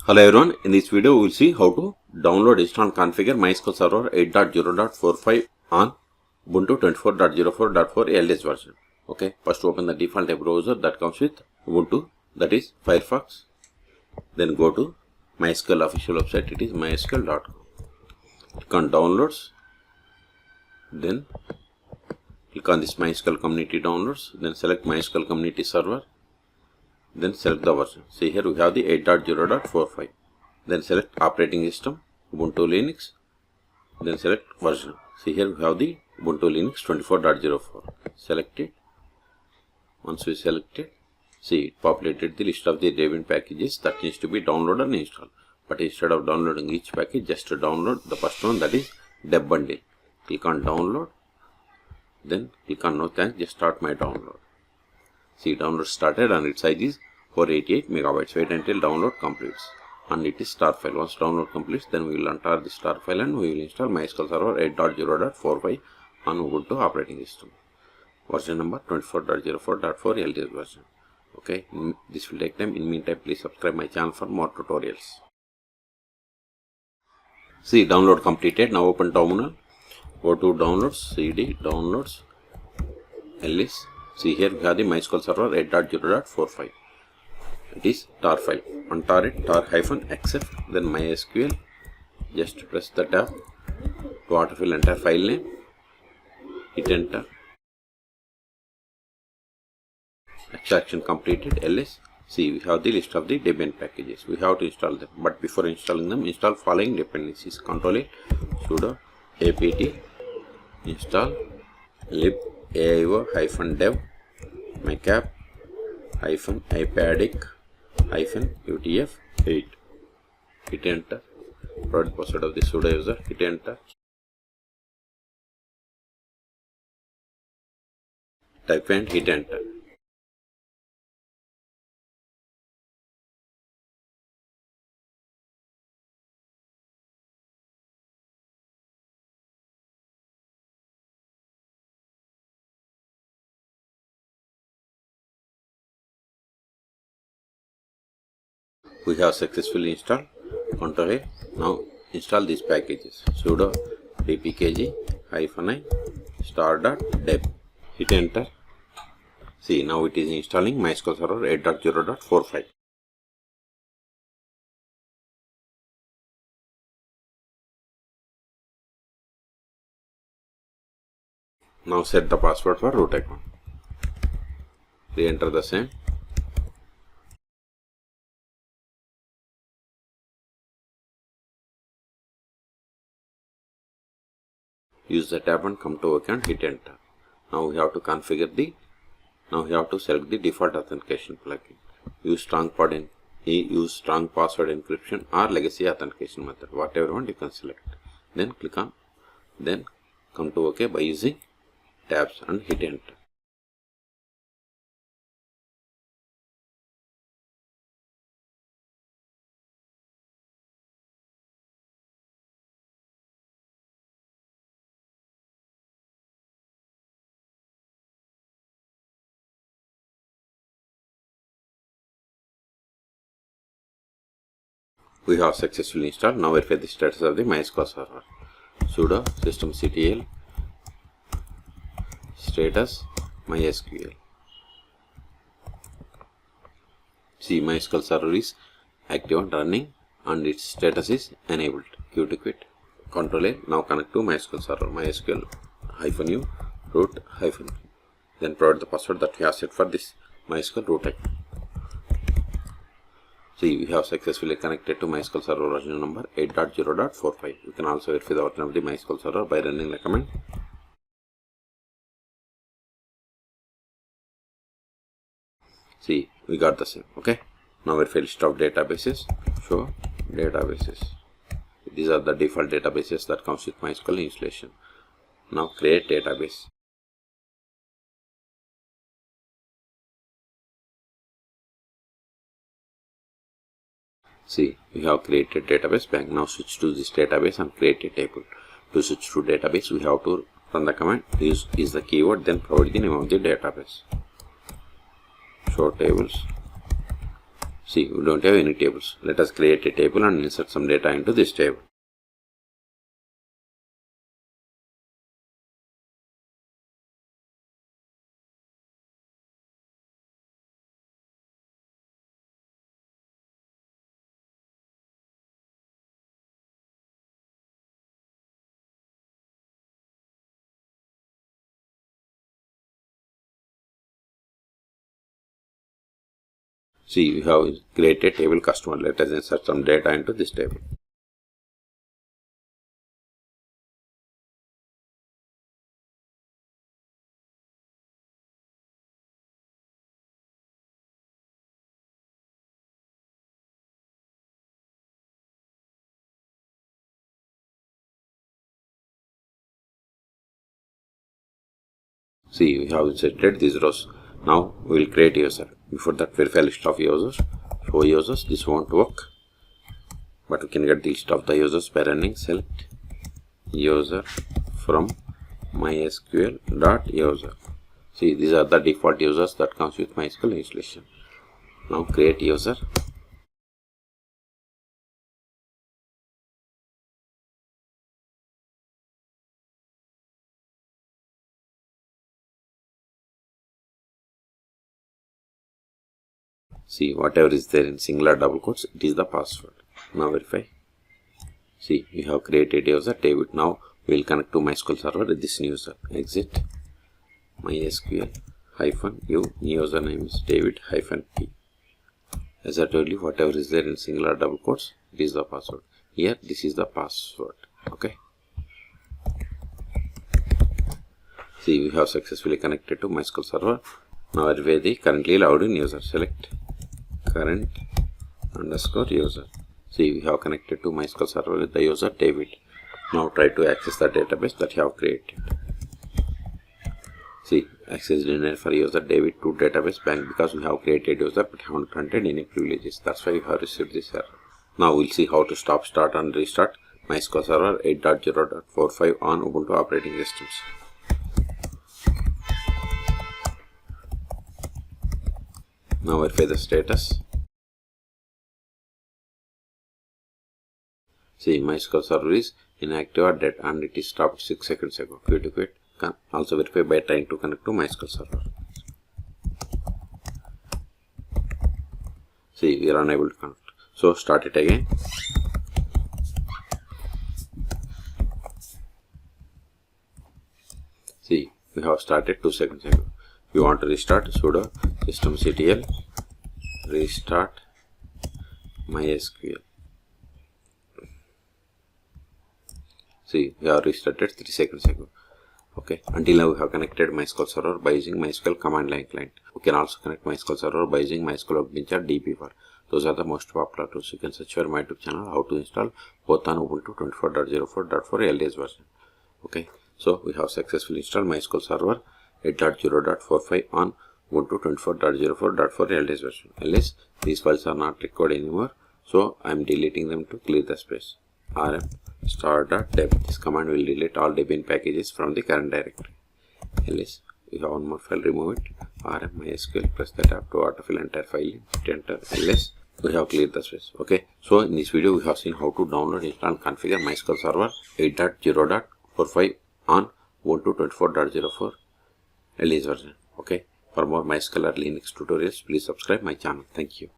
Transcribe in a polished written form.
Hello everyone, in this video we will see how to download, install and configure MySQL Server 8.0.45 on Ubuntu 24.04.4 LTS version. Okay, first open the default browser that comes with Ubuntu, that is Firefox. Then go to MySQL official website, it is mysql.com. Click on downloads, then click on this MySQL community downloads, then select MySQL community server. Then select the version. See here we have the 8.0.45. Then select operating system, Ubuntu Linux. Then select version. See here we have the Ubuntu Linux 24.04. Select it. Once we select it, see it populated the list of the Debian packages that needs to be downloaded and installed. But instead of downloading each package, just to download the first one, that is Deb bundle. Click on download. Then click on no thanks, just start my download. See, download started and its size is 488 megabytes. Wait until download completes. And it is star file. Once download completes, then we will enter the star file and we will install MySQL Server 8.0.45 on Ubuntu operating system. Version number 24.04.4 LTS version. Okay, this will take time. In meantime, please subscribe my channel for more tutorials. See, download completed. Now open terminal. Go to downloads, cd, downloads, ls. See here we have the MySQL Server 8.0.45. It is tar file. Untar it, tar-accept, then MySQL. Just press the tab to autofill entire file name. Hit enter. Extraction completed. ls. See we have the list of the Debian packages. We have to install them. But before installing them, install following dependencies. Ctrl-A, sudo apt install lib aio-dev mycap -ipadic -utf8. Hit enter. Provide password of the sudo user. Hit enter. Type and hit enter. We have successfully installed. Ctrl-A. Now install these packages. Sudo dpkg -i star.deb. Hit enter. See, now it is installing MySQL Server 8.0.45. Now set the password for root account. Re-enter the same. Use the tab and come to OK and hit enter. Now we have to configure the. Now we have to select the default authentication plugin. Use strong password encryption or legacy authentication method. Whatever one you can select. Then click on. Then come to OK by using tabs and hit enter. We have successfully installed. Now verify the status of the MySQL Server. Sudo systemctl status MySQL. See, MySQL Server is active and running and its status is enabled. Q to quit. Ctrl-A. Now connect to MySQL Server. MySQL -u root -. Then provide the password that we have set for this MySQL root account. See, we have successfully connected to MySQL Server version number 8.0.45. You can also verify the version of the MySQL Server by running the command. See, we got the same. Okay. Now verify list of databases. Show databases. These are the default databases that comes with MySQL installation. Now create database. See, we have created database bank. Now switch to this database and create a table. To switch to database, we have to run the command use is the keyword, then provide the name of the database. Show tables, See, we don't have any tables. Let us create a table and insert some data into this table. See, we have created table customer. Let us insert some data into this table. See, we have inserted these rows. Now we will create user. Before that, verify list of users. Show users. This won't work, but we can get the list of the users by running select user from MySQL.user. See, these are the default users that comes with MySQL installation. Now create user. See, whatever is there in singular double quotes, it is the password. Now verify. See, we have created user David. Now we will connect to MySQL server with this new user. Exit MySQL -u, new username is David -p. As I told you, whatever is there in singular double quotes, it is the password. Here, this is the password. Okay. See, we have successfully connected to MySQL server. Now verify the currently logged in user. Select current _ user. See, we have connected to MySQL server with the user David. Now try to access the database that you have created. See, access denied for user David to database bank because we have created user but haven't granted any privileges. That's why we have received this error. Now we'll see how to stop, start and restart MySQL server 8.0.45 on Ubuntu operating systems. Now verify the status. See, MySQL server is inactive or dead and it is stopped 6 seconds ago. Quit. Can also verify by trying to connect to MySQL server. See, we are unable to connect. So start it again. See, we have started 2 seconds ago. If you want to restart, sudo systemctl restart MySQL. See, we have restarted 3 seconds ago. Okay, until now we have connected MySQL server by using MySQL command line client. We can also connect MySQL server by using MySQL Workbench or dpper. Those are the most popular tools. You can search for my YouTube channel how to install both on Ubuntu 24.04.4 LTS version. Okay, so we have successfully installed MySQL server 8.0.45 on Ubuntu 24.04.4 LTS version. Unless these files are not required anymore, so I am deleting them to clear the space. rm star.deb. This command will delete all Debian packages from the current directory. Ls, we have one more file, remove it. rm mysql, press the tab to autofill entire file, hit enter. Ls, we have cleared the space. Okay, so in this video we have seen how to download, install and configure MySQL server 8.0.45 on Ubuntu 24.04 LTS version. Okay, for more MySQL or Linux tutorials, please subscribe my channel. Thank you.